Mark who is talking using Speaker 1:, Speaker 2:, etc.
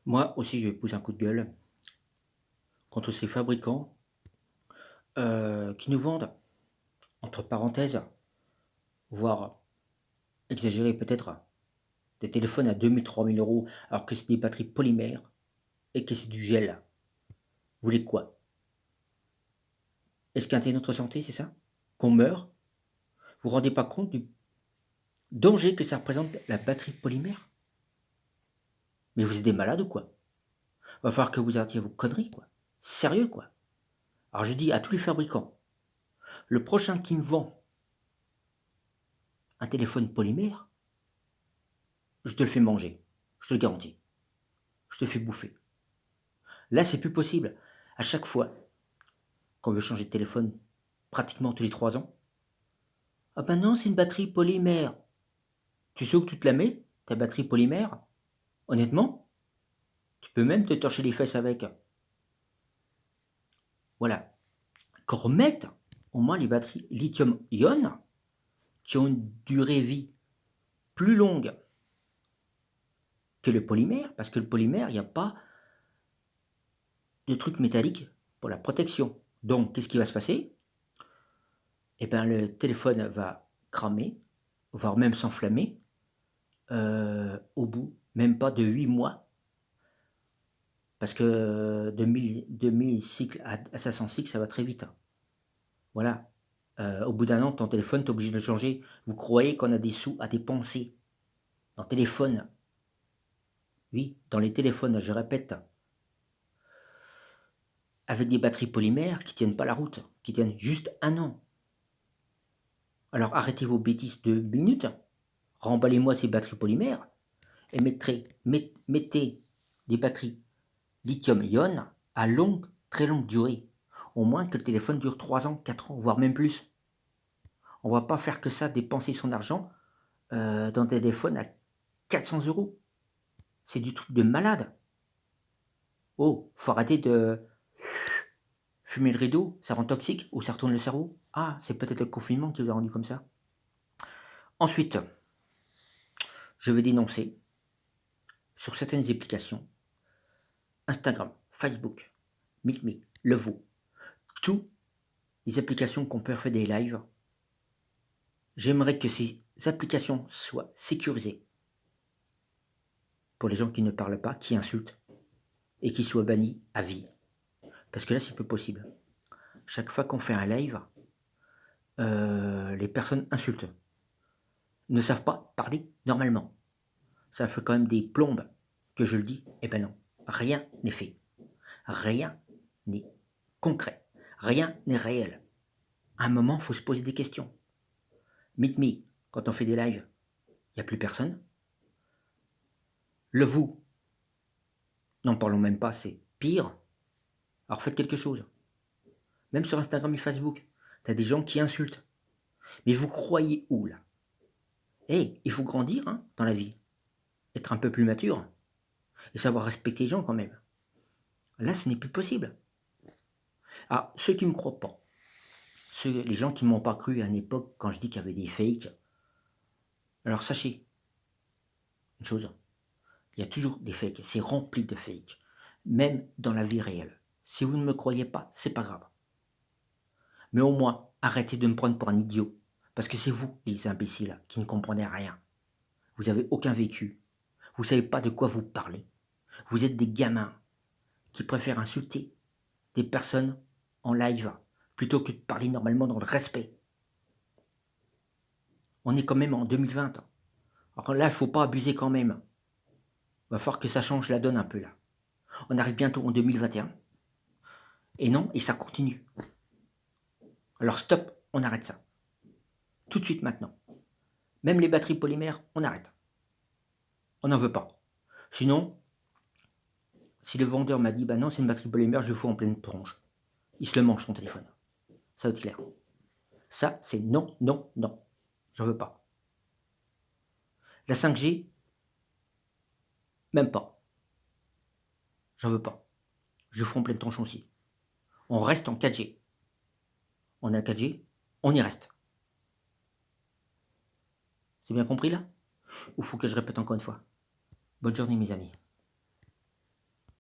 Speaker 1: Moi aussi, je vais pousser un coup de gueule contre ces fabricants qui nous vendent, entre parenthèses, voire exagéré peut-être, des téléphones à 2 000 3 000 euros alors que c'est des batteries polymères et que c'est du gel. Vous voulez quoi? Esquinter notre santé, c'est ça? Qu'on meurt? Vous vous rendez pas compte du danger que ça représente la batterie polymère? Mais vous êtes des malades ou quoi? Va falloir que vous arrêtiez vos conneries, quoi. Sérieux, quoi. Alors je dis à tous les fabricants, le prochain qui me vend un téléphone polymère, je te le fais manger. Je te le garantis. Je te le fais bouffer. Là, c'est plus possible. À chaque fois qu'on veut changer de téléphone, pratiquement tous les 3 ans, ah ben non, c'est une batterie polymère. Tu sais où que tu te la mets, ta batterie polymère? Honnêtement, tu peux même te torcher les fesses avec. Voilà. Qu'on remette au moins les batteries lithium-ion qui ont une durée vie plus longue que le polymère, parce que le polymère, il n'y a pas de truc métallique pour la protection. Donc, qu'est-ce qui va se passer? Eh bien, le téléphone va cramer, voire même s'enflammer, au bout même pas de 8 mois, parce que de 1000 cycles à 500 cycles, ça va très vite. Voilà. Au bout d'un an, ton téléphone, tu es obligé de le changer. Vous croyez qu'on a des sous à dépenser dans le téléphone? Oui, dans les téléphones, je répète, avec des batteries polymères qui tiennent pas la route, qui tiennent juste un an. Alors arrêtez vos bêtises de minutes, remballez-moi ces batteries polymères et mettez des batteries lithium-ion à longue, très longue durée. Au moins que le téléphone dure 3 ans, 4 ans, voire même plus. On va pas faire que ça, dépenser son argent dans un téléphone à 400 euros. C'est du truc de malade. Oh, faut arrêter de fumer le rideau, ça rend toxique ou ça retourne le cerveau. Ah, c'est peut-être le confinement qui vous a rendu comme ça. Ensuite, je vais dénoncer sur certaines applications, Instagram, Facebook, MeetMe, Levo, toutes les applications qu'on peut faire des lives. J'aimerais que ces applications soient sécurisées pour les gens qui ne parlent pas, qui insultent, et qui soient bannis à vie. Parce que là, c'est peu possible. Chaque fois qu'on fait un live, les personnes insultent, ne savent pas parler normalement. Ça fait quand même des plombes que je le dis. Eh ben non, rien n'est fait. Rien n'est concret. Rien n'est réel. À un moment, il faut se poser des questions. Meet me, quand on fait des lives, il n'y a plus personne. Le vous, n'en parlons même pas, c'est pire. Alors faites quelque chose. Même sur Instagram et Facebook, t'as des gens qui insultent. Mais vous croyez où là? Il faut grandir hein, dans la vie. Être un peu plus mature. Et savoir respecter les gens quand même. Là, ce n'est plus possible. Ah, ceux qui ne me croient pas, les gens qui ne m'ont pas cru à une époque quand je dis qu'il y avait des fakes, alors sachez une chose, il y a toujours des fakes, c'est rempli de fakes, même dans la vie réelle. Si vous ne me croyez pas, c'est pas grave. Mais au moins, arrêtez de me prendre pour un idiot, parce que c'est vous, les imbéciles, qui ne comprenez rien. Vous n'avez aucun vécu, vous ne savez pas de quoi vous parlez. Vous êtes des gamins qui préfèrent insulter des personnes en live plutôt que de parler normalement dans le respect. On est quand même en 2020. Alors là, il ne faut pas abuser quand même. Il va falloir que ça change la donne un peu là. On arrive bientôt en 2021. Et non, et ça continue. Alors stop, on arrête ça. Tout de suite maintenant. Même les batteries polymères, on arrête. On n'en veut pas. Sinon, si le vendeur m'a dit, bah non, c'est une batterie polymère, je le fous en pleine tronche. Il se le mange ton téléphone. Ça va être clair. Ça, c'est non, non, non. J'en veux pas. La 5G, même pas. J'en veux pas. Je le fous en pleine tronche aussi. On reste en 4G. On est en 4G, on y reste. C'est bien compris là? Ou faut que je répète encore une fois? Bonne journée mes amis.